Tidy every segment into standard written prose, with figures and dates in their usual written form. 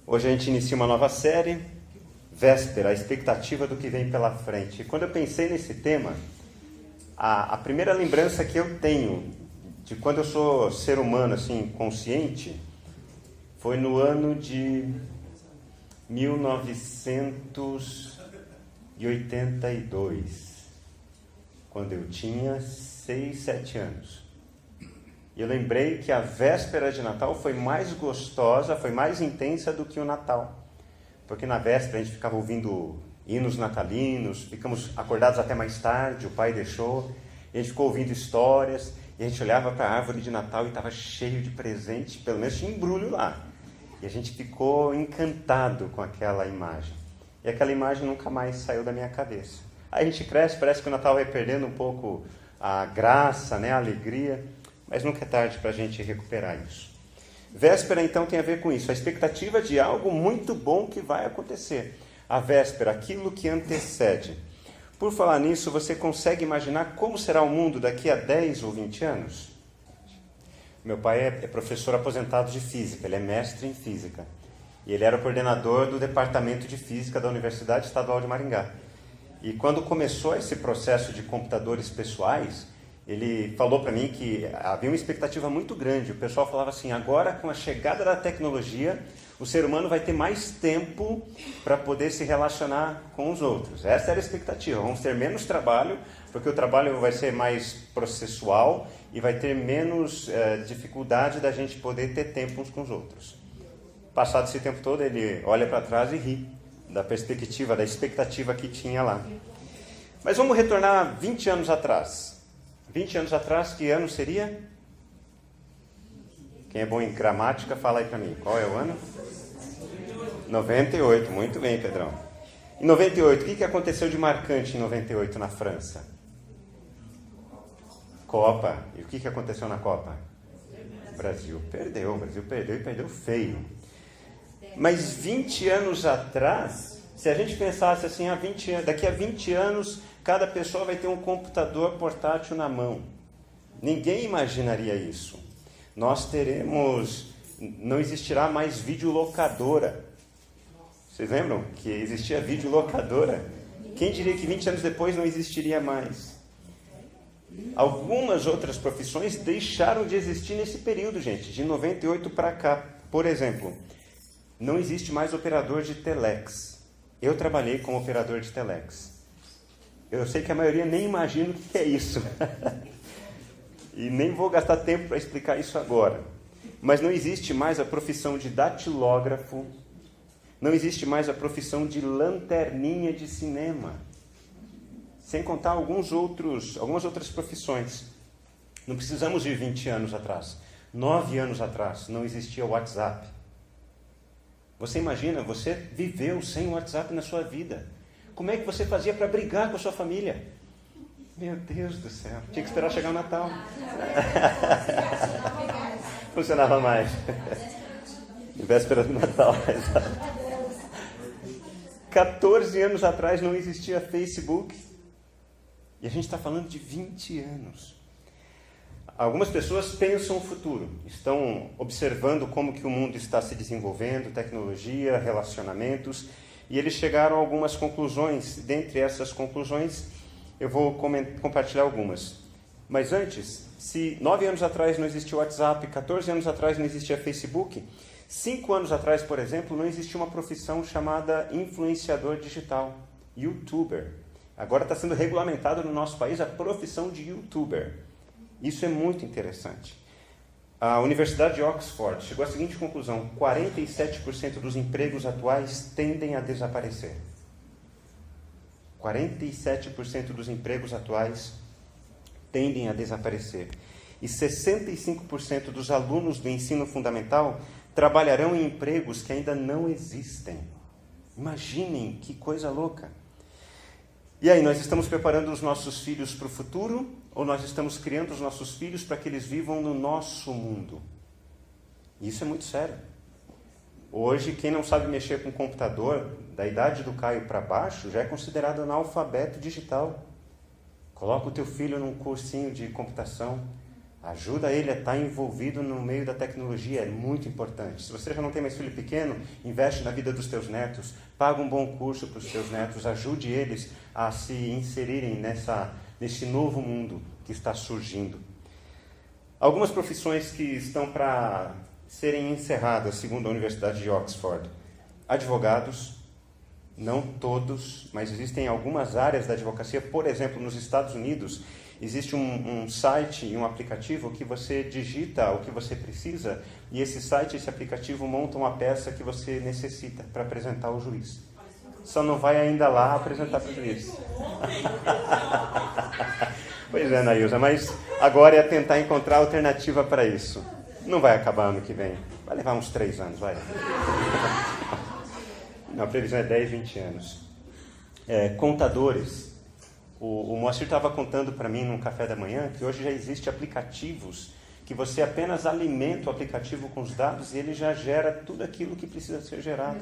Hoje a gente inicia uma nova série, Véspera, a expectativa do que vem pela frente. E quando eu pensei nesse tema, a primeira lembrança que eu tenho de quando eu sou ser humano, assim, consciente, foi no ano de 1982, quando eu tinha 6, 7 anos. E eu lembrei que a véspera de Natal foi mais gostosa, foi mais intensa do que o Natal. Porque na véspera a gente ficava ouvindo hinos natalinos, ficamos acordados até mais tarde, o pai deixou, e a gente ficou ouvindo histórias, e a gente olhava para a árvore de Natal e estava cheio de presente, pelo menos tinha embrulho lá. E a gente ficou encantado com aquela imagem. E aquela imagem nunca mais saiu da minha cabeça. Aí a gente cresce, parece que o Natal vai perdendo um pouco a graça, né, a alegria, mas nunca é tarde para a gente recuperar isso. Véspera, então, tem a ver com isso, a expectativa de algo muito bom que vai acontecer. A véspera, aquilo que antecede. Por falar nisso, você consegue imaginar como será o mundo daqui a 10 ou 20 anos? Meu pai é professor aposentado de física, ele é mestre em física. E ele era o coordenador do departamento de física da Universidade Estadual de Maringá. E quando começou esse processo de computadores pessoais, ele falou para mim que havia uma expectativa muito grande. O pessoal falava assim, agora com a chegada da tecnologia, o ser humano vai ter mais tempo para poder se relacionar com os outros. Essa era a expectativa. Vamos ter menos trabalho, porque o trabalho vai ser mais processual e vai ter menos dificuldade da gente poder ter tempo uns com os outros. Passado esse tempo todo, ele olha para trás e ri da perspectiva, da expectativa que tinha lá. Mas vamos retornar 20 anos atrás. 20 anos atrás, que ano seria? Quem é bom em gramática, fala aí para mim. Qual é o ano? 98. Muito bem, Pedrão. Em 98, o que aconteceu de marcante em 98 na França? Copa. E o que aconteceu na Copa? O Brasil perdeu e perdeu feio. Mas 20 anos atrás, se a gente pensasse assim, daqui a 20 anos, cada pessoa vai ter um computador portátil na mão. Ninguém imaginaria isso. Não existirá mais videolocadora. Vocês lembram que existia videolocadora? Quem diria que 20 anos depois não existiria mais? Algumas outras profissões deixaram de existir nesse período, gente, de 98 para cá. Por exemplo, não existe mais operador de telex. Eu trabalhei como operador de telex. Eu sei que a maioria nem imagina o que é isso. E nem vou gastar tempo para explicar isso agora. Mas não existe mais a profissão de datilógrafo. Não existe mais a profissão de lanterninha de cinema. Sem contar algumas outras profissões. Não precisamos ir 20 anos atrás. 9 anos atrás não existia o WhatsApp. Você imagina, você viveu sem o WhatsApp na sua vida. Como é que você fazia para brigar com a sua família? Meu Deus do céu, tinha que esperar chegar o Natal. Funcionava mais. Em véspera do Natal. 14 anos atrás não existia Facebook. E a gente está falando de 20 anos. Algumas pessoas pensam o futuro, estão observando como que o mundo está se desenvolvendo, tecnologia, relacionamentos, e eles chegaram a algumas conclusões. Dentre essas conclusões, eu vou compartilhar algumas. Mas antes, se 9 anos atrás não existia o WhatsApp, 14 anos atrás não existia Facebook, 5 anos atrás, por exemplo, não existia uma profissão chamada influenciador digital, YouTuber. Agora está sendo regulamentado no nosso país a profissão de YouTuber. Isso é muito interessante. A Universidade de Oxford chegou à seguinte conclusão: 47% dos empregos atuais tendem a desaparecer. 47% dos empregos atuais tendem a desaparecer. E 65% dos alunos do ensino fundamental trabalharão em empregos que ainda não existem. Imaginem que coisa louca. E aí, nós estamos preparando os nossos filhos para o futuro ou nós estamos criando os nossos filhos para que eles vivam no nosso mundo? Isso é muito sério. Hoje, quem não sabe mexer com computador, da idade do Caio para baixo, já é considerado analfabeto digital. Coloca o teu filho num cursinho de computação, Ajuda ele a estar envolvido no meio da tecnologia, é muito importante. Se você já não tem mais filho pequeno, investe na vida dos teus netos, paga um bom curso para os teus netos, ajude eles a se inserirem nesse novo mundo que está surgindo. Algumas profissões que estão para serem encerradas, segundo a Universidade de Oxford. Advogados, não todos, mas existem algumas áreas da advocacia, por exemplo, nos Estados Unidos, existe um site e um aplicativo que você digita o que você precisa e esse site, esse aplicativo monta uma peça que você necessita para apresentar ao juiz. Só não vai ainda lá apresentar para o juiz. Pois é, Nailza, mas agora é tentar encontrar alternativa para isso. Não vai acabar ano que vem. Vai levar uns 3 anos, vai. Não, a previsão é 10, 20 anos. Contadores. O Moacir estava contando para mim num café da manhã que hoje já existem aplicativos que você apenas alimenta o aplicativo com os dados e ele já gera tudo aquilo que precisa ser gerado.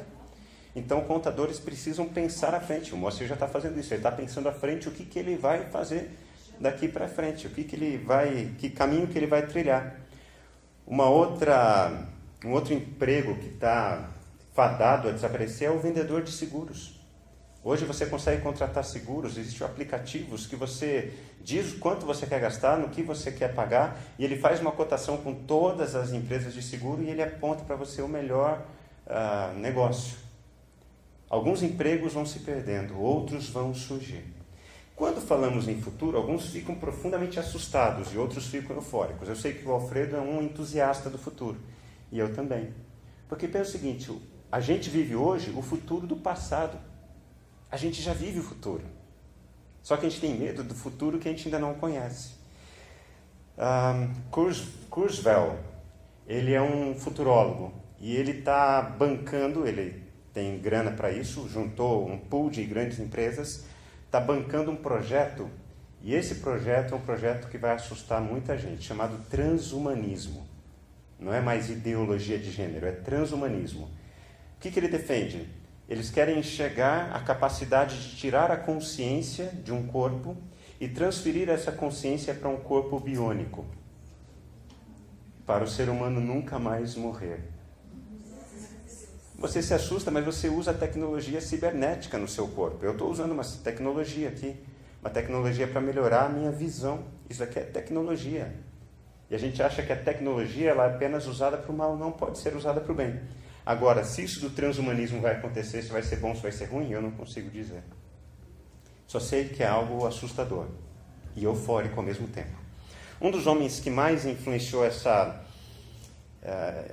Então, contadores precisam pensar à frente. O Moacir já está fazendo isso. Ele está pensando à frente o que ele vai fazer daqui para frente, que caminho que ele vai trilhar. Um outro emprego que está fadado a desaparecer é o vendedor de seguros. Hoje você consegue contratar seguros, existem aplicativos que você diz quanto você quer gastar, no que você quer pagar, e ele faz uma cotação com todas as empresas de seguro e ele aponta para você o melhor negócio. Alguns empregos vão se perdendo, outros vão surgir. Quando falamos em futuro, alguns ficam profundamente assustados e outros ficam eufóricos. Eu sei que o Alfredo é um entusiasta do futuro, e eu também. Porque pensa o seguinte, a gente vive hoje o futuro do passado. A gente já vive o futuro. Só que a gente tem medo do futuro que a gente ainda não conhece. Kurzweil, ele é um futurólogo e ele está bancando, ele tem grana para isso, juntou um pool de grandes empresas, está bancando um projeto, e esse projeto é um projeto que vai assustar muita gente, chamado transhumanismo. Não é mais ideologia de gênero, é transhumanismo. O que ele defende? Eles querem enxergar a capacidade de tirar a consciência de um corpo e transferir essa consciência para um corpo biônico, para o ser humano nunca mais morrer. Você se assusta, mas você usa a tecnologia cibernética no seu corpo. Eu estou usando uma tecnologia aqui, uma tecnologia para melhorar a minha visão. Isso aqui é tecnologia. E a gente acha que a tecnologia ela é apenas usada para o mal, não pode ser usada para o bem. Agora, se isso do transhumanismo vai acontecer, se vai ser bom, se vai ser ruim, eu não consigo dizer. Só sei que é algo assustador e eufórico ao mesmo tempo. Um dos homens que mais influenciou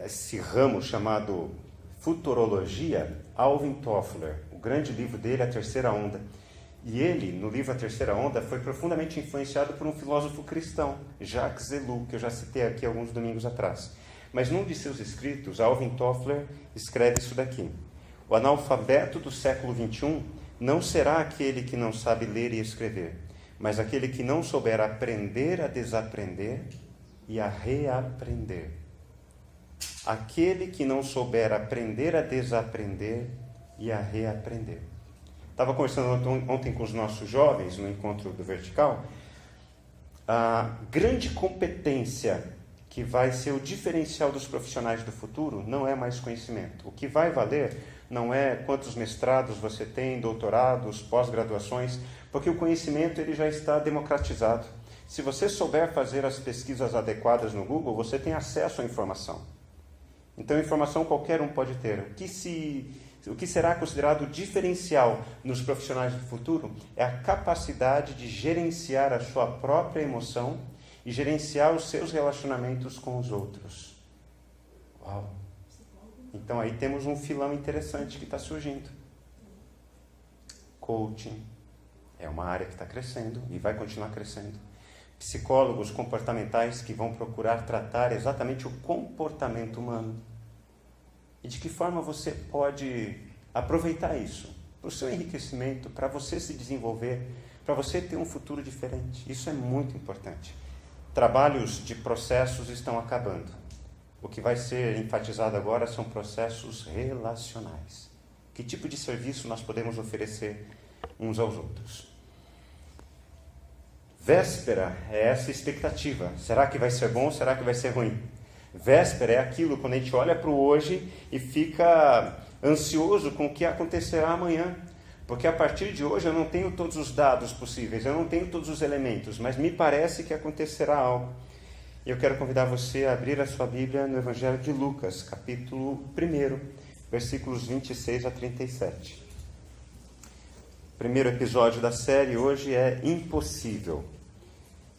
esse ramo chamado futurologia, Alvin Toffler. O grande livro dele, A Terceira Onda. E ele, no livro A Terceira Onda, foi profundamente influenciado por um filósofo cristão, Jacques Ellul, que eu já citei aqui alguns domingos atrás. Mas num de seus escritos, Alvin Toffler escreve isso daqui. O analfabeto do século XXI não será aquele que não sabe ler e escrever, mas aquele que não souber aprender a desaprender e a reaprender. Aquele que não souber aprender a desaprender e a reaprender. Estava conversando ontem com os nossos jovens, no encontro do Vertical. A grande competência que vai ser o diferencial dos profissionais do futuro não é mais conhecimento. O que vai valer não é quantos mestrados você tem, doutorados, pós-graduações, porque o conhecimento ele já está democratizado. Se você souber fazer as pesquisas adequadas no Google, você tem acesso à informação. Então, informação qualquer um pode ter. O que será considerado diferencial nos profissionais do futuro é a capacidade de gerenciar a sua própria emoção e gerenciar os seus relacionamentos com os outros. Uau! Então, aí temos um filão interessante que está surgindo. Coaching é uma área que está crescendo e vai continuar crescendo. Psicólogos comportamentais que vão procurar tratar exatamente o comportamento humano. E de que forma você pode aproveitar isso para o seu enriquecimento, para você se desenvolver, para você ter um futuro diferente. Isso é muito importante. Trabalhos de processos estão acabando. O que vai ser enfatizado agora são processos relacionais. Que tipo de serviço nós podemos oferecer uns aos outros? Véspera é essa expectativa. Será que vai ser bom? Será que vai ser ruim? Véspera é aquilo quando a gente olha para o hoje e fica ansioso com o que acontecerá amanhã. Porque a partir de hoje eu não tenho todos os dados possíveis, eu não tenho todos os elementos, mas me parece que acontecerá algo. E eu quero convidar você a abrir a sua Bíblia no Evangelho de Lucas, capítulo 1, versículos 26 a 37. O primeiro episódio da série hoje é Impossível.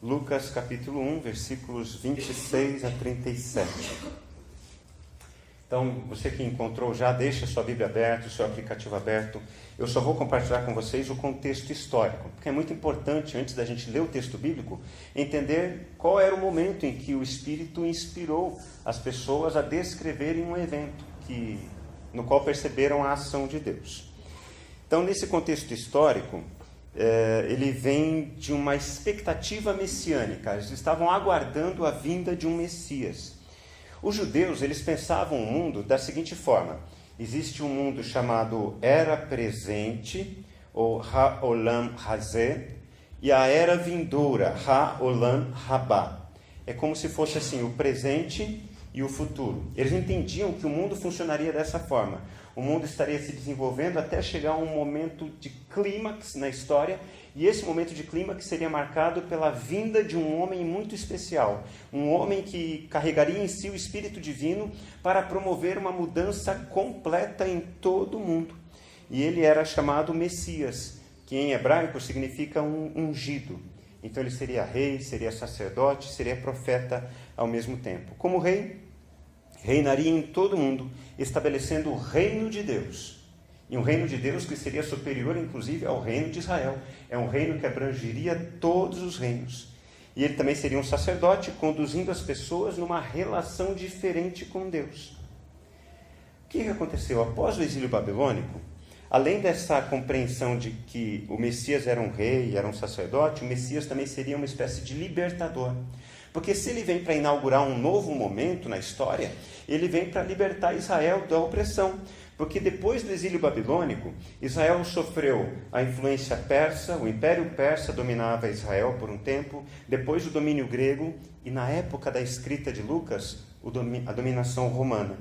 Lucas, capítulo 1, versículos 26 a 37. Então, você que encontrou já, deixa a sua Bíblia aberta, o seu aplicativo aberto. Eu só vou compartilhar com vocês o contexto histórico, porque é muito importante, antes da gente ler o texto bíblico, entender qual era o momento em que o Espírito inspirou as pessoas a descreverem um evento no qual perceberam a ação de Deus. Então, nesse contexto histórico, ele vem de uma expectativa messiânica. Eles estavam aguardando a vinda de um Messias. Os judeus, eles pensavam o mundo da seguinte forma: existe um mundo chamado Era Presente, ou Ha-Olam Hazé, e a Era Vindoura, Ha-Olam Rabá. É como se fosse assim, o presente e o futuro. Eles entendiam que o mundo funcionaria dessa forma. O mundo estaria se desenvolvendo até chegar a um momento de clímax na história, e esse momento de clímax seria marcado pela vinda de um homem muito especial, um homem que carregaria em si o Espírito Divino para promover uma mudança completa em todo o mundo. E ele era chamado Messias, que em hebraico significa um ungido. Então ele seria rei, seria sacerdote, seria profeta ao mesmo tempo. Como rei, reinaria em todo o mundo, estabelecendo o reino de Deus. E um reino de Deus que seria superior, inclusive, ao reino de Israel. É um reino que abrangeria todos os reinos. E ele também seria um sacerdote, conduzindo as pessoas numa relação diferente com Deus. O que aconteceu? Após o exílio babilônico, além dessa compreensão de que o Messias era um rei, era um sacerdote, o Messias também seria uma espécie de libertador. Porque se ele vem para inaugurar um novo momento na história, ele vem para libertar Israel da opressão. Porque depois do exílio babilônico, Israel sofreu a influência persa, o Império Persa dominava Israel por um tempo, depois o domínio grego e, na época da escrita de Lucas, a dominação romana.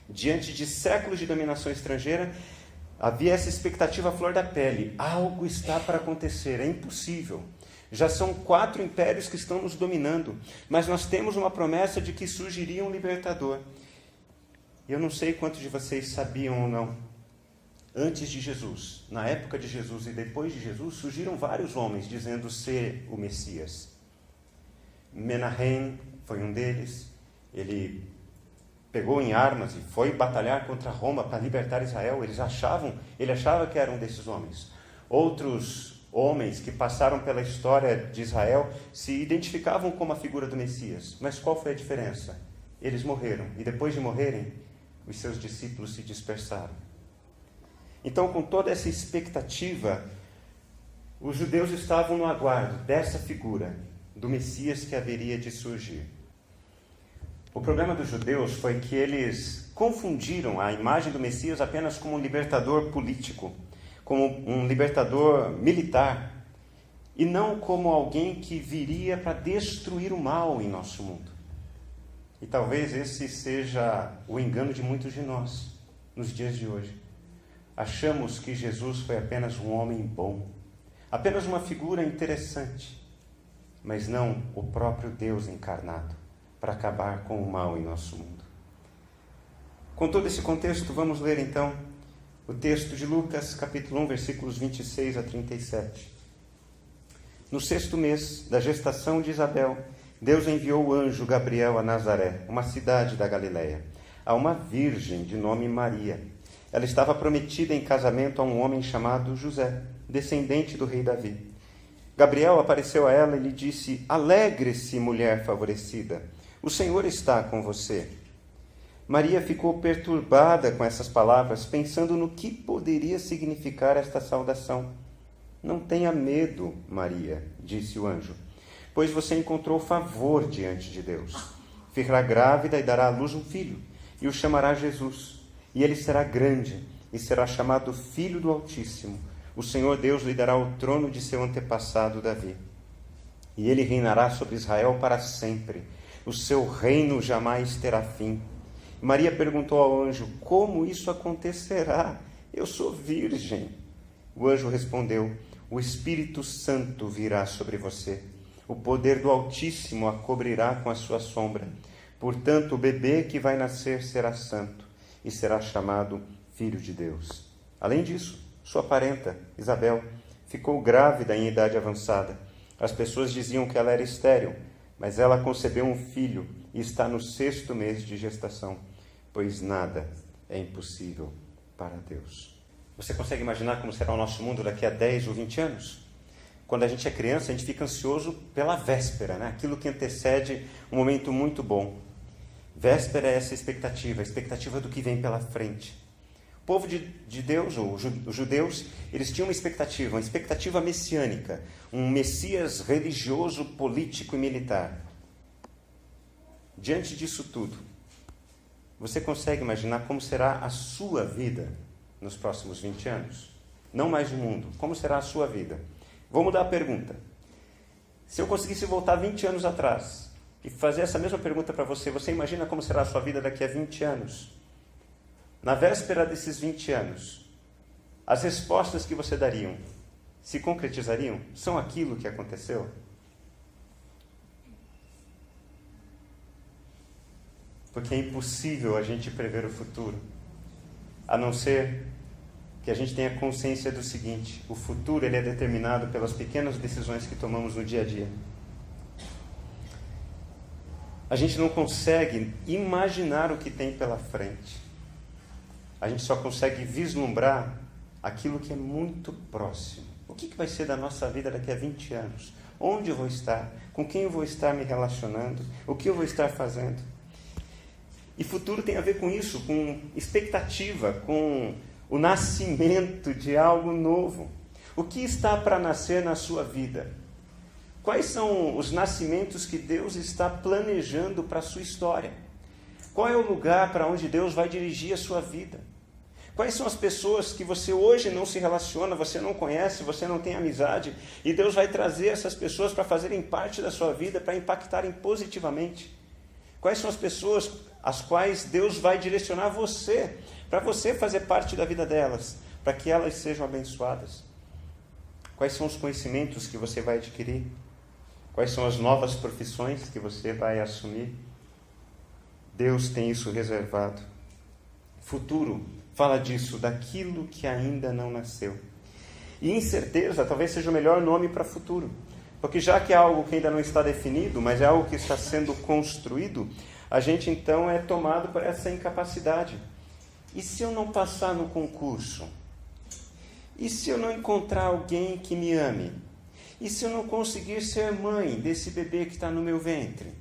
Diante de séculos de dominação estrangeira, havia essa expectativa à flor da pele: algo está para acontecer, é impossível. Já são 4 impérios que estão nos dominando, mas nós temos uma promessa de que surgiria um libertador. Eu não sei quantos de vocês sabiam ou não, antes de Jesus, na época de Jesus e depois de Jesus, surgiram vários homens dizendo ser o Messias. Menahem foi um deles. Ele pegou em armas e foi batalhar contra Roma para libertar Israel. Ele achava que era um desses homens. Outros homens que passaram pela história de Israel se identificavam como a figura do Messias. Mas qual foi a diferença? Eles morreram. E depois de morrerem, os seus discípulos se dispersaram. Então, com toda essa expectativa, os judeus estavam no aguardo dessa figura, do Messias que haveria de surgir. O problema dos judeus foi que eles confundiram a imagem do Messias apenas como um libertador político, como um libertador militar, e não como alguém que viria para destruir o mal em nosso mundo. E talvez esse seja o engano de muitos de nós, nos dias de hoje. Achamos que Jesus foi apenas um homem bom, apenas uma figura interessante, mas não o próprio Deus encarnado, para acabar com o mal em nosso mundo. Com todo esse contexto, vamos ler então o texto de Lucas, capítulo 1, versículos 26 a 37. No 6º mês da gestação de Isabel, Deus enviou o anjo Gabriel a Nazaré, uma cidade da Galileia, a uma virgem de nome Maria. Ela estava prometida em casamento a um homem chamado José, descendente do rei Davi. Gabriel apareceu a ela e lhe disse: "Alegre-se, mulher favorecida, o Senhor está com você." Maria ficou perturbada com essas palavras, pensando no que poderia significar esta saudação. "Não tenha medo, Maria", disse o anjo, "pois você encontrou favor diante de Deus. Ficará grávida e dará à luz um filho, e o chamará Jesus. E ele será grande, e será chamado Filho do Altíssimo. O Senhor Deus lhe dará o trono de seu antepassado Davi. e ele reinará sobre Israel para sempre. O seu reino jamais terá fim. Maria perguntou ao anjo: como isso acontecerá? Eu sou virgem. O anjo respondeu: o Espírito Santo virá sobre você. O poder do Altíssimo a cobrirá com a sua sombra. Portanto, o bebê que vai nascer será santo e será chamado Filho de Deus. Além disso, sua parenta, Isabel, ficou grávida em idade avançada. As pessoas diziam que ela era estéril, mas ela concebeu um filho e está no 6º mês de gestação, pois nada é impossível para Deus. Você consegue imaginar como será o nosso mundo daqui a 10 ou 20 anos? Quando a gente é criança, a gente fica ansioso pela véspera, né? Aquilo que antecede um momento muito bom. Véspera é essa expectativa, a expectativa do que vem pela frente. O povo de Deus, ou os judeus, eles tinham uma expectativa messiânica, um Messias religioso, político e militar. Diante disso tudo, você consegue imaginar como será a sua vida nos próximos 20 anos? Não mais o mundo, como será a sua vida? Vou mudar a pergunta. Se eu conseguisse voltar 20 anos atrás e fazer essa mesma pergunta para você, você imagina como será a sua vida daqui a 20 anos? Na véspera desses 20 anos, as respostas que você daria se concretizariam? São aquilo que aconteceu? Porque é impossível a gente prever o futuro, a não ser que a gente tenha consciência do seguinte: o futuro ele é determinado pelas pequenas decisões que tomamos no dia a dia. A gente não consegue imaginar o que tem pela frente. A gente só consegue vislumbrar aquilo que é muito próximo. O que vai ser da nossa vida daqui a 20 anos? Onde eu vou estar? Com quem eu vou estar me relacionando? O que eu vou estar fazendo? E futuro tem a ver com isso, com expectativa, com o nascimento de algo novo. O que está para nascer na sua vida? Quais são os nascimentos que Deus está planejando para a sua história? Qual é o lugar para onde Deus vai dirigir a sua vida? Quais são as pessoas que você hoje não se relaciona, você não conhece, você não tem amizade, e Deus vai trazer essas pessoas para fazerem parte da sua vida, para impactarem positivamente? Quais são as pessoas às quais Deus vai direcionar você, para você fazer parte da vida delas, para que elas sejam abençoadas? Quais são os conhecimentos que você vai adquirir? Quais são as novas profissões que você vai assumir? Deus tem isso reservado. Futuro fala disso, daquilo que ainda não nasceu. E incerteza talvez seja o melhor nome para futuro, porque já que é algo que ainda não está definido, mas é algo que está sendo construído, a gente então é tomado por essa incapacidade. E se eu não passar no concurso? E se eu não encontrar alguém que me ame? E se eu não conseguir ser mãe desse bebê que está no meu ventre?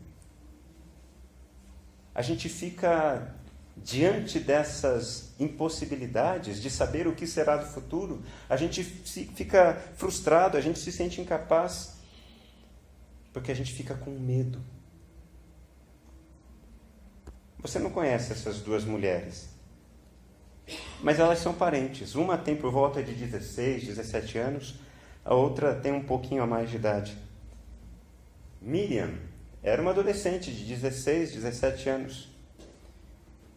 A gente fica diante dessas impossibilidades de saber o que será do futuro. A gente fica frustrado, a gente se sente incapaz, porque a gente fica com medo. Você não conhece essas duas mulheres, mas elas são parentes. Uma tem por volta de 16, 17 anos, a outra tem um pouquinho a mais de idade. Miriam era uma adolescente de 16, 17 anos.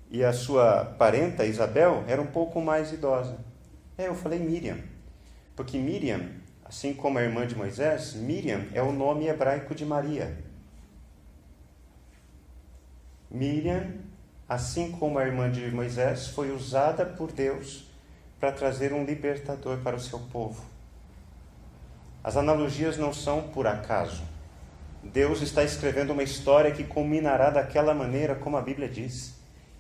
E a sua parenta, Isabel, era um pouco mais idosa. Eu falei Miriam, porque Miriam, assim como a irmã de Moisés, Miriam é o nome hebraico de Maria. Miriam, assim como a irmã de Moisés, foi usada por Deus para trazer um libertador para o seu povo. As analogias não são por acaso. Deus está escrevendo uma história que culminará daquela maneira como a Bíblia diz.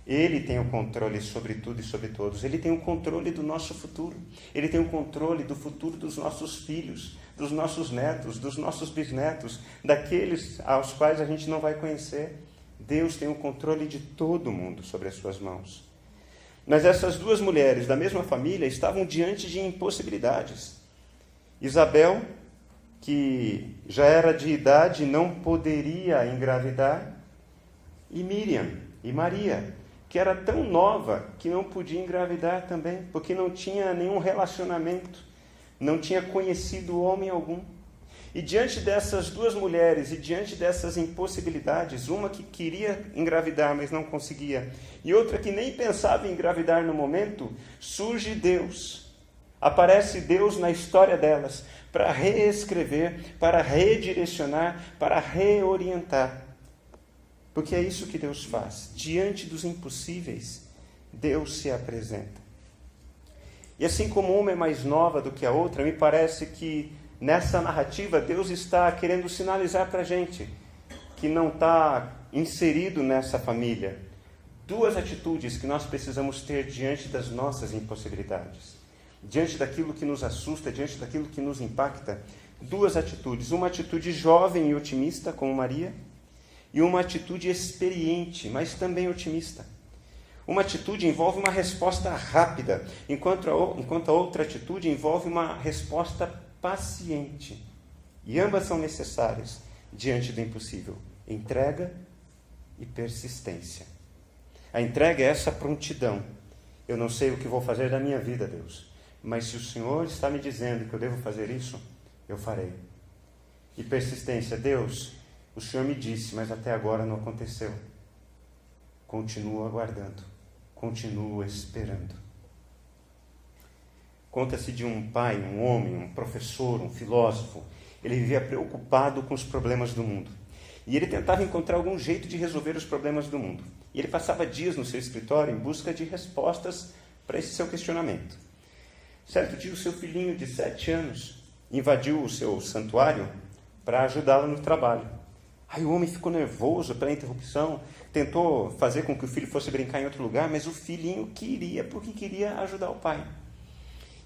Ele tem o controle sobre tudo e sobre todos. Ele tem o controle do nosso futuro. Ele tem o controle do futuro dos nossos filhos, dos nossos netos, dos nossos bisnetos, daqueles aos quais a gente não vai conhecer. Deus tem o controle de todo mundo sobre as suas mãos. Mas essas duas mulheres da mesma família estavam diante de impossibilidades. Isabel, que já era de idade, não poderia engravidar, e Miriam, e Maria, que era tão nova que não podia engravidar também, porque não tinha nenhum relacionamento, não tinha conhecido homem algum. E diante dessas duas mulheres, e diante dessas impossibilidades, uma que queria engravidar, mas não conseguia, e outra que nem pensava em engravidar no momento, surge Deus. Aparece Deus na história delas, para reescrever, para redirecionar, para reorientar. Porque é isso que Deus faz. Diante dos impossíveis, Deus se apresenta. E assim como uma é mais nova do que a outra, me parece que nessa narrativa Deus está querendo sinalizar para a gente que não está inserido nessa família. Duas atitudes que nós precisamos ter diante das nossas impossibilidades. Diante daquilo que nos assusta, diante daquilo que nos impacta. Duas atitudes. Uma atitude jovem e otimista, como Maria, e uma atitude experiente, mas também otimista. Uma atitude envolve uma resposta rápida, enquanto a outra atitude envolve uma resposta paciente. E ambas são necessárias diante do impossível. Entrega e persistência. A entrega é essa prontidão. Eu não sei o que vou fazer da minha vida, Deus, mas se o Senhor está me dizendo que eu devo fazer isso, eu farei. E persistência, Deus, o Senhor me disse, mas até agora não aconteceu. Continuo aguardando, continuo esperando. Conta-se de um pai, um homem, um professor, um filósofo. Ele vivia preocupado com os problemas do mundo. E ele tentava encontrar algum jeito de resolver os problemas do mundo. E ele passava dias no seu escritório em busca de respostas para esse seu questionamento. Certo dia, o seu filhinho de 7 anos invadiu o seu santuário para ajudá-lo no trabalho. Aí o homem ficou nervoso pela interrupção, tentou fazer com que o filho fosse brincar em outro lugar, mas o filhinho queria, porque queria ajudar o pai.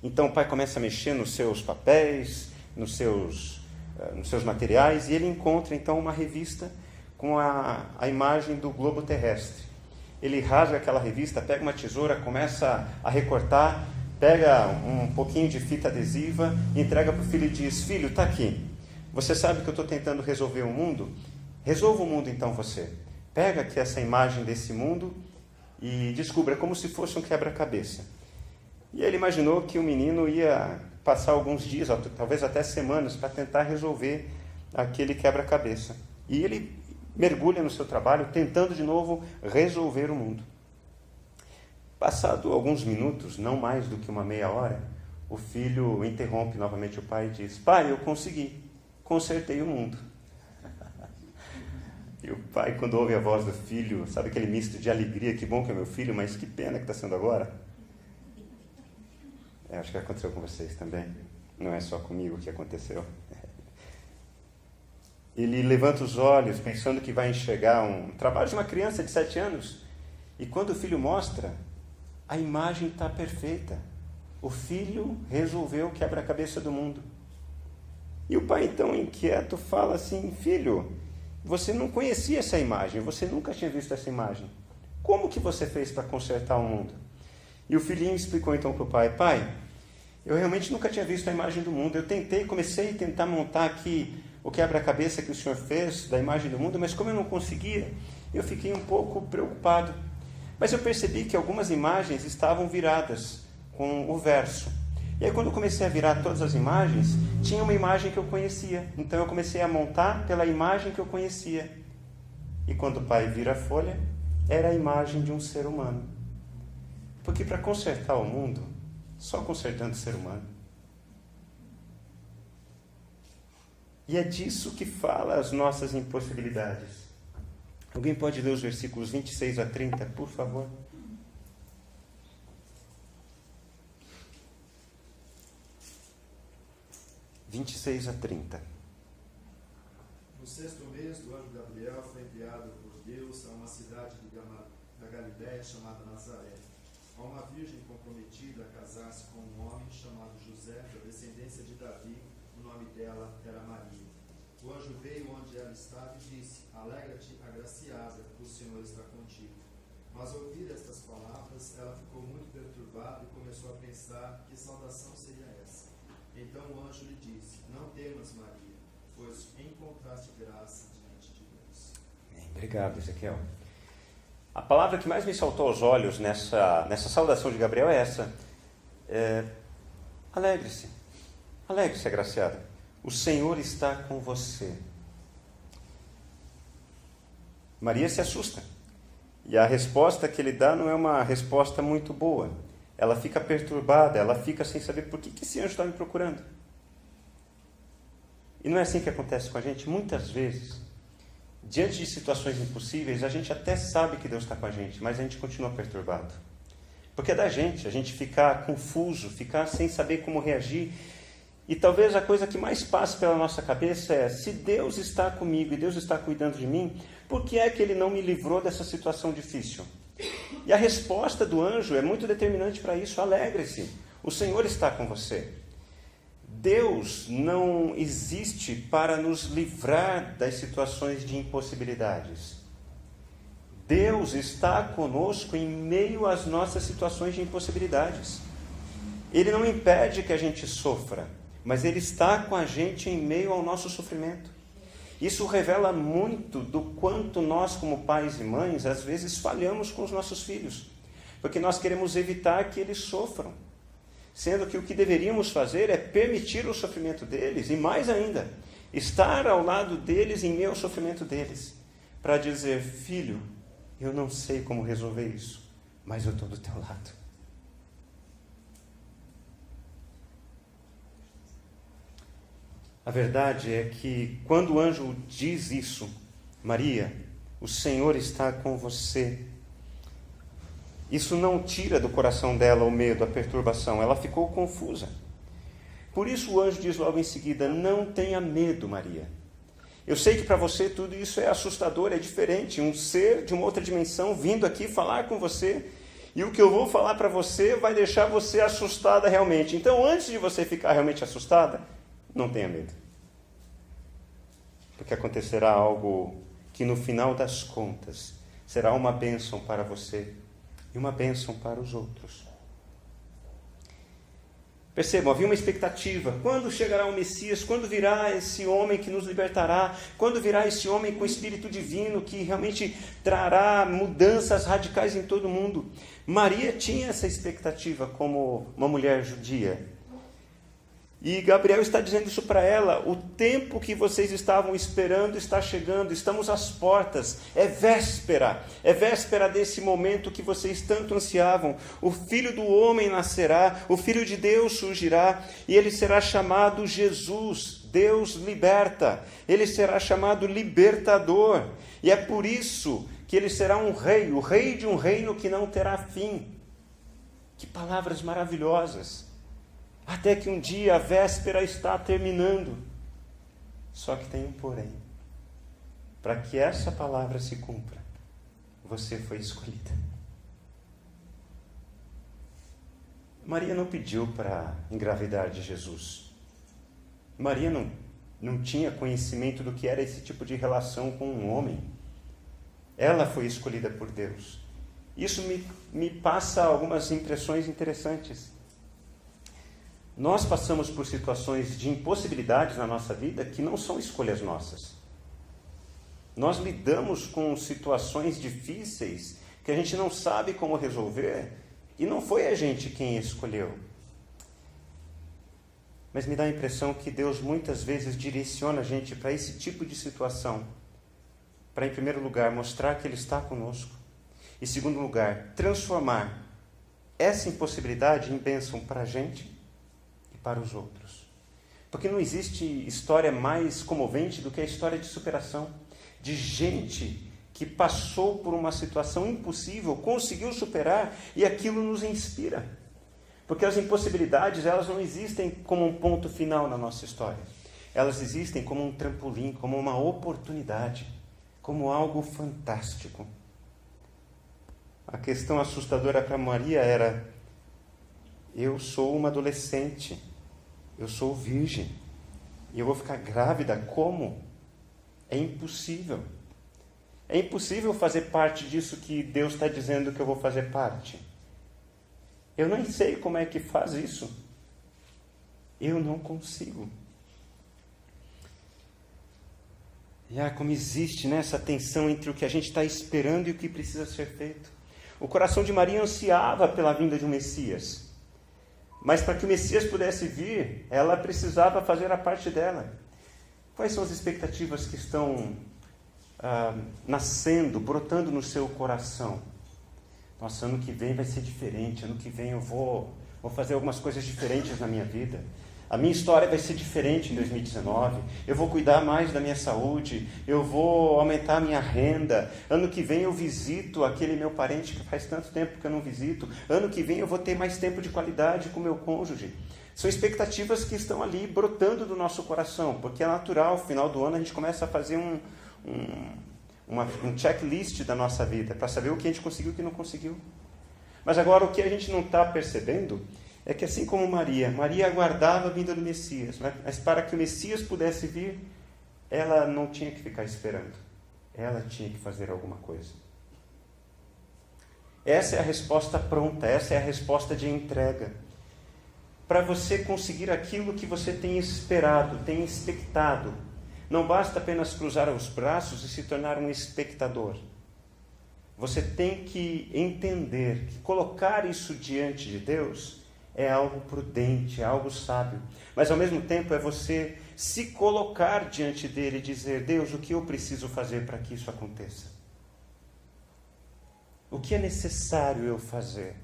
Então o pai começa a mexer nos seus papéis, nos seus materiais, e ele encontra então uma revista com a imagem do globo terrestre. Ele rasga aquela revista, pega uma tesoura, começa a recortar, pega um pouquinho de fita adesiva, entrega para o filho e diz: filho, está aqui. Você sabe que eu estou tentando resolver o mundo? Resolva o mundo então você. Pega aqui essa imagem desse mundo e descubra como se fosse um quebra-cabeça. E ele imaginou que o menino ia passar alguns dias, talvez até semanas, para tentar resolver aquele quebra-cabeça. E ele mergulha no seu trabalho, tentando de novo resolver o mundo. Passado alguns minutos, não mais do que uma meia hora, o filho interrompe novamente o pai e diz: pai, eu consegui, consertei o mundo. E o pai, quando ouve a voz do filho, sabe aquele misto de alegria, que bom que é meu filho, mas que pena que está sendo agora. Acho que aconteceu com vocês também. Não é só comigo que aconteceu. Ele levanta os olhos, pensando que vai enxergar um trabalho de uma criança de 7 anos. E quando o filho mostra, a imagem está perfeita. O filho resolveu o quebra-cabeça do mundo. E o pai, então, inquieto, fala assim: filho, você não conhecia essa imagem, você nunca tinha visto essa imagem. Como que você fez para consertar o mundo? E o filhinho explicou então para o pai: pai, eu realmente nunca tinha visto a imagem do mundo. Eu comecei a tentar montar aqui o quebra-cabeça que o senhor fez da imagem do mundo, mas como eu não conseguia, eu fiquei um pouco preocupado. Mas eu percebi que algumas imagens estavam viradas com o verso. E aí quando eu comecei a virar todas as imagens, tinha uma imagem que eu conhecia. Então eu comecei a montar pela imagem que eu conhecia. E quando o pai vira a folha, era a imagem de um ser humano. Porque para consertar o mundo, só consertando o ser humano. E é disso que fala as nossas impossibilidades. Alguém pode ler os versículos 26 a 30, por favor? (26 a 30). No 6º mês, o anjo Gabriel foi enviado por Deus a uma cidade da Galiléia chamada Nazaré, a uma virgem comprometida a casar-se com um homem chamado José, da descendência de Davi. O nome dela era Maria. O anjo veio onde ela estava e disse: alegra-te, agraciada, o Senhor está contigo. Mas ao ouvir estas palavras, ela ficou muito perturbada e começou a pensar: que saudação seria essa? Então o anjo lhe disse: não temas, Maria, pois encontraste graça diante de Deus. Obrigado, Ezequiel. A palavra que mais me saltou aos olhos nessa saudação de Gabriel é essa: alegre-se, agraciada. o Senhor está com você. Maria se assusta. E a resposta que ele dá não é uma resposta muito boa. Ela fica perturbada, ela fica sem saber por que esse anjo está me procurando. E não é assim que acontece com a gente? Muitas vezes, diante de situações impossíveis, a gente até sabe que Deus está com a gente, mas a gente continua perturbado. Porque é da gente, a gente ficar confuso, ficar sem saber como reagir. E talvez a coisa que mais passa pela nossa cabeça é: se Deus está comigo e Deus está cuidando de mim, por que é que Ele não me livrou dessa situação difícil? E a resposta do anjo é muito determinante para isso. Alegre-se, o Senhor está com você. Deus não existe para nos livrar das situações de impossibilidades. Deus está conosco em meio às nossas situações de impossibilidades. Ele não impede que a gente sofra, mas Ele está com a gente em meio ao nosso sofrimento. Isso revela muito do quanto nós, como pais e mães, às vezes falhamos com os nossos filhos, porque nós queremos evitar que eles sofram, sendo que o que deveríamos fazer é permitir o sofrimento deles e, mais ainda, estar ao lado deles em meio ao sofrimento deles, para dizer: filho, eu não sei como resolver isso, mas eu estou do teu lado. A verdade é que quando o anjo diz isso: Maria, o Senhor está com você, isso não tira do coração dela o medo, a perturbação. Ela ficou confusa. Por isso o anjo diz logo em seguida: não tenha medo, Maria. Eu sei que para você tudo isso é assustador, é diferente. Um ser de uma outra dimensão vindo aqui falar com você. E o que eu vou falar para você vai deixar você assustada realmente. Então, antes de você ficar realmente assustada, não tenha medo. Porque acontecerá algo que no final das contas será uma bênção para você e uma bênção para os outros. Percebam, havia uma expectativa. Quando chegará o Messias? Quando virá esse homem que nos libertará? Quando virá esse homem com o Espírito Divino que realmente trará mudanças radicais em todo o mundo? Maria tinha essa expectativa como uma mulher judia. E Gabriel está dizendo isso para ela: o tempo que vocês estavam esperando está chegando, estamos às portas, é véspera desse momento que vocês tanto ansiavam. O Filho do Homem nascerá, o Filho de Deus surgirá, e ele será chamado Jesus, Deus liberta, ele será chamado libertador, e é por isso que ele será um rei, o rei de um reino que não terá fim. Que palavras maravilhosas! Até que um dia a véspera está terminando. Só que tem um porém. Para que essa palavra se cumpra, você foi escolhida. Maria não pediu para engravidar de Jesus. Maria não tinha conhecimento do que era esse tipo de relação com um homem. Ela foi escolhida por Deus. Isso me passa algumas impressões interessantes. Nós passamos por situações de impossibilidades na nossa vida que não são escolhas nossas. Nós lidamos com situações difíceis que a gente não sabe como resolver e não foi a gente quem escolheu. Mas me dá a impressão que Deus muitas vezes direciona a gente para esse tipo de situação, para, em primeiro lugar, mostrar que Ele está conosco, e, em segundo lugar, transformar essa impossibilidade em bênção para a gente para os outros. Porque não existe história mais comovente do que a história de superação, de gente que passou por uma situação impossível, conseguiu superar, e aquilo nos inspira. Porque as impossibilidades, elas não existem como um ponto final na nossa história. Elas existem como um trampolim, como uma oportunidade, como algo fantástico. A questão assustadora para Maria era: eu sou uma adolescente, eu sou virgem, e eu vou ficar grávida como? É impossível. É impossível fazer parte disso que Deus está dizendo que eu vou fazer parte. Eu nem sei como é que faz isso. Eu não consigo. E como existe essa tensão entre o que a gente está esperando e o que precisa ser feito. O coração de Maria ansiava pela vinda de um Messias. Mas para que o Messias pudesse vir, ela precisava fazer a parte dela. Quais são as expectativas que estão nascendo, brotando no seu coração? Nossa, ano que vem vai ser diferente, ano que vem eu vou fazer algumas coisas diferentes na minha vida. A minha história vai ser diferente em 2019. Eu vou cuidar mais da minha saúde. Eu vou aumentar a minha renda. Ano que vem eu visito aquele meu parente que faz tanto tempo que eu não visito. Ano que vem eu vou ter mais tempo de qualidade com o meu cônjuge. São expectativas que estão ali brotando do nosso coração, porque é natural, no final do ano a gente começa a fazer um checklist da nossa vida, para saber o que a gente conseguiu e o que não conseguiu. Mas agora o que a gente não está percebendo é que assim como Maria aguardava a vinda do Messias, mas para que o Messias pudesse vir, ela não tinha que ficar esperando. Ela tinha que fazer alguma coisa. Essa é a resposta pronta, essa é a resposta de entrega. Para você conseguir aquilo que você tem esperado, tem expectado, não basta apenas cruzar os braços e se tornar um espectador. Você tem que entender que colocar isso diante de Deus é algo prudente, é algo sábio. Mas ao mesmo tempo é você se colocar diante dele e dizer: Deus, o que eu preciso fazer para que isso aconteça? O que é necessário eu fazer?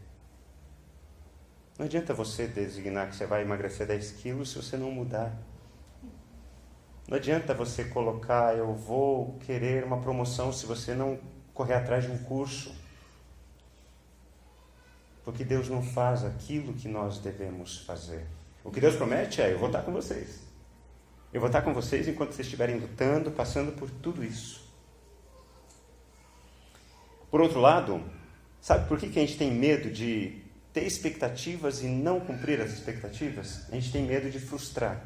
Não adianta você designar que você vai emagrecer 10 quilos se você não mudar. Não adianta você colocar: eu vou querer uma promoção, se você não correr atrás de um curso. Porque Deus não faz aquilo que nós devemos fazer. O que Deus promete é: eu vou estar com vocês. Eu vou estar com vocês enquanto vocês estiverem lutando, passando por tudo isso. Por outro lado, sabe por que a gente tem medo de ter expectativas e não cumprir as expectativas? A gente tem medo de frustrar.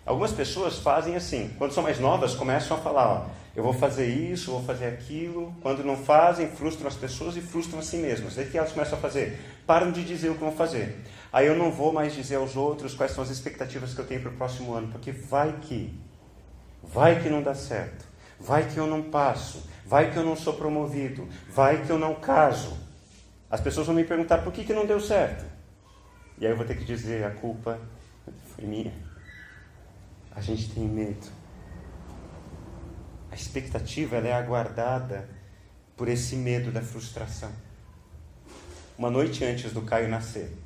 Algumas pessoas fazem assim, quando são mais novas, começam a falar: eu vou fazer isso, vou fazer aquilo. Quando não fazem, frustram as pessoas e frustram a si mesmas. Aí o que elas começam a fazer? Param de dizer o que vão fazer. Aí eu não vou mais dizer aos outros quais são as expectativas que eu tenho para o próximo ano, porque vai que não dá certo, vai que eu não passo, vai que eu não sou promovido, vai que eu não caso. As pessoas vão me perguntar por que não deu certo. E aí eu vou ter que dizer: a culpa foi minha. A gente tem medo. A expectativa ela é aguardada por esse medo da frustração. Uma noite antes do Caio nascer,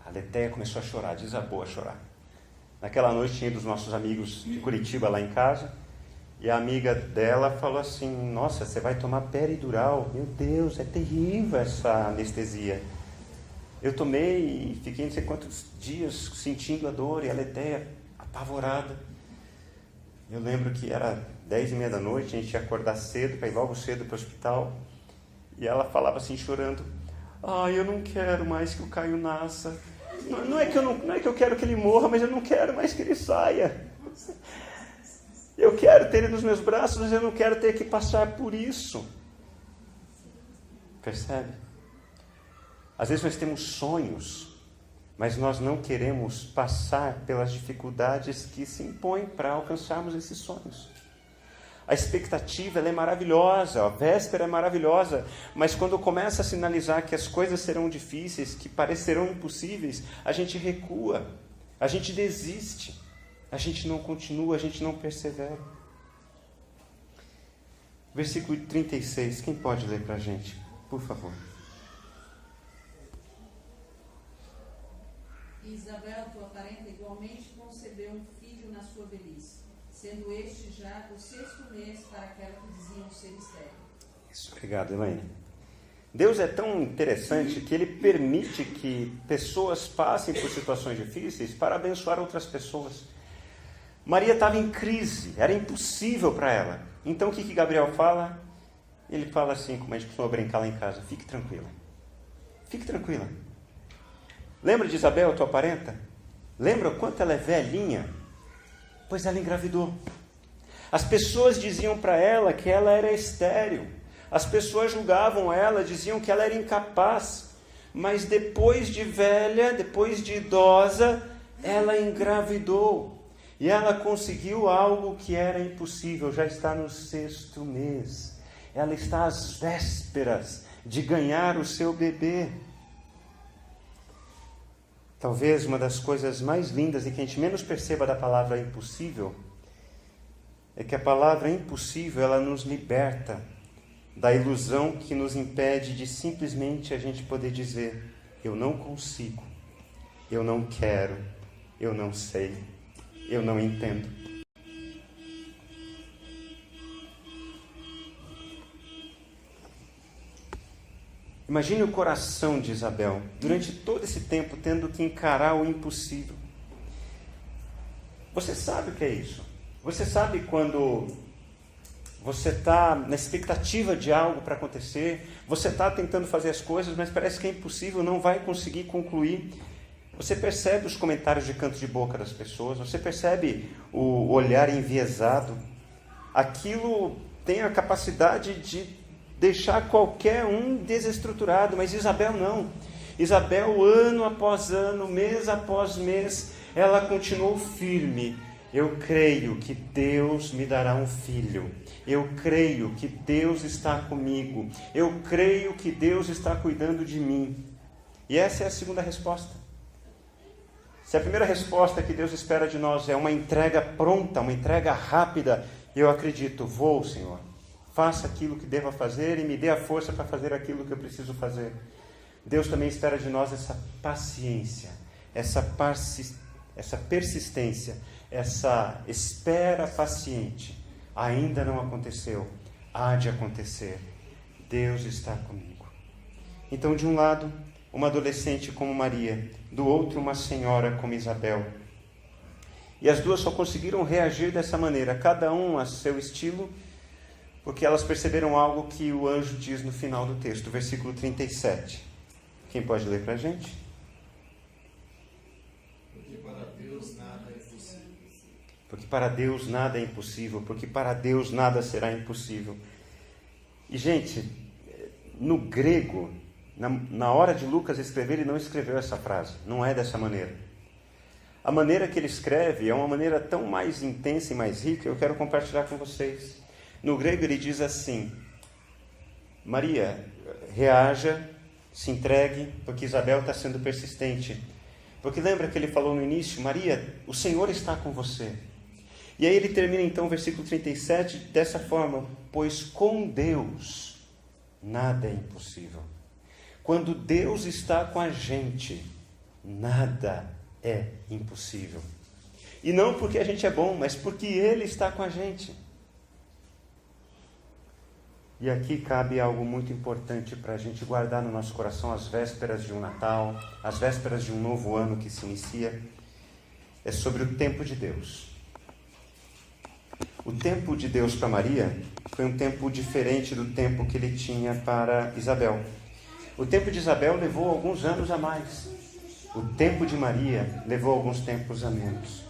a Letéia começou a chorar, desabou a chorar. Naquela noite tinha dos nossos amigos de Curitiba lá em casa, e a amiga dela falou assim: nossa, você vai tomar peridural? Meu Deus, é terrível essa anestesia. Eu tomei e fiquei não sei quantos dias sentindo a dor, e a Letéia apavorada. Eu lembro que era 10h30 da noite, a gente ia acordar cedo, para ir logo cedo para o hospital, e ela falava assim, chorando: eu não quero mais que o Caio nasça. Não é que eu quero que ele morra, mas eu não quero mais que ele saia. Eu quero ter ele nos meus braços, mas eu não quero ter que passar por isso. Percebe? Às vezes nós temos sonhos, mas nós não queremos passar pelas dificuldades que se impõem para alcançarmos esses sonhos. A expectativa ela é maravilhosa, a véspera é maravilhosa, mas quando começa a sinalizar que as coisas serão difíceis, que parecerão impossíveis, a gente recua, a gente desiste, a gente não continua, a gente não persevera. Versículo 36, quem pode ler para a gente, por favor? Isabel, tua parenta, igualmente concebeu um filho na sua velhice, sendo este já o 6º mês para aquela que diziam ser estéril. Isso, obrigado, Elaine. Deus é tão interessante que Ele permite que pessoas passem por situações difíceis para abençoar outras pessoas. Maria estava em crise, era impossível para ela. Então o que Gabriel fala? Ele fala assim, como a gente costuma brincar lá em casa: fique tranquila. Fique tranquila. Lembra de Isabel, tua parenta? Lembra o quanto ela é velhinha? Pois ela engravidou. As pessoas diziam para ela que ela era estéril. As pessoas julgavam ela, diziam que ela era incapaz. Mas depois de velha, depois de idosa, ela engravidou. E ela conseguiu algo que era impossível. Já está no 6º mês. Ela está às vésperas de ganhar o seu bebê. Talvez uma das coisas mais lindas e que a gente menos perceba da palavra impossível é que a palavra impossível, ela nos liberta da ilusão que nos impede de simplesmente a gente poder dizer: eu não consigo, eu não quero, eu não sei, eu não entendo. Imagine o coração de Isabel, durante todo esse tempo, tendo que encarar o impossível. Você sabe o que é isso? Você sabe quando você está na expectativa de algo para acontecer, você está tentando fazer as coisas, mas parece que é impossível, não vai conseguir concluir. Você percebe os comentários de canto de boca das pessoas, você percebe o olhar enviesado. Aquilo tem a capacidade de deixar qualquer um desestruturado, mas Isabel não. Isabel, ano após ano, mês após mês, ela continuou firme. Eu creio que Deus me dará um filho. Eu creio que Deus está comigo. Eu creio que Deus está cuidando de mim. E essa é a segunda resposta. Se a primeira resposta que Deus espera de nós é uma entrega pronta, uma entrega rápida, eu acredito, vou, Senhor. Faça aquilo que deva fazer e me dê a força para fazer aquilo que eu preciso fazer. Deus também espera de nós essa paciência, essa persistência, essa espera paciente. Ainda não aconteceu, há de acontecer. Deus está comigo. Então, de um lado, uma adolescente como Maria, do outro, uma senhora como Isabel. E as duas só conseguiram reagir dessa maneira, cada um a seu estilo, porque elas perceberam algo que o anjo diz no final do texto, versículo 37. Quem pode ler para a gente? Porque para Deus nada é impossível. Porque para Deus nada é impossível, porque para Deus nada será impossível. E, gente, no grego, na hora de Lucas escrever, ele não escreveu essa frase, não é dessa maneira. A maneira que ele escreve é uma maneira tão mais intensa e mais rica, eu quero compartilhar com vocês. No grego ele diz assim: Maria, reaja, se entregue, porque Isabel está sendo persistente. Porque lembra que ele falou no início: Maria, o Senhor está com você. E aí ele termina então o versículo 37 dessa forma: pois com Deus nada é impossível. Quando Deus está com a gente, nada é impossível. E não porque a gente é bom, mas porque Ele está com a gente. E aqui cabe algo muito importante para a gente guardar no nosso coração às vésperas de um Natal, às vésperas de um novo ano que se inicia. É sobre o tempo de Deus. O tempo de Deus para Maria foi um tempo diferente do tempo que Ele tinha para Isabel. O tempo de Isabel levou alguns anos a mais. O tempo de Maria levou alguns tempos a menos.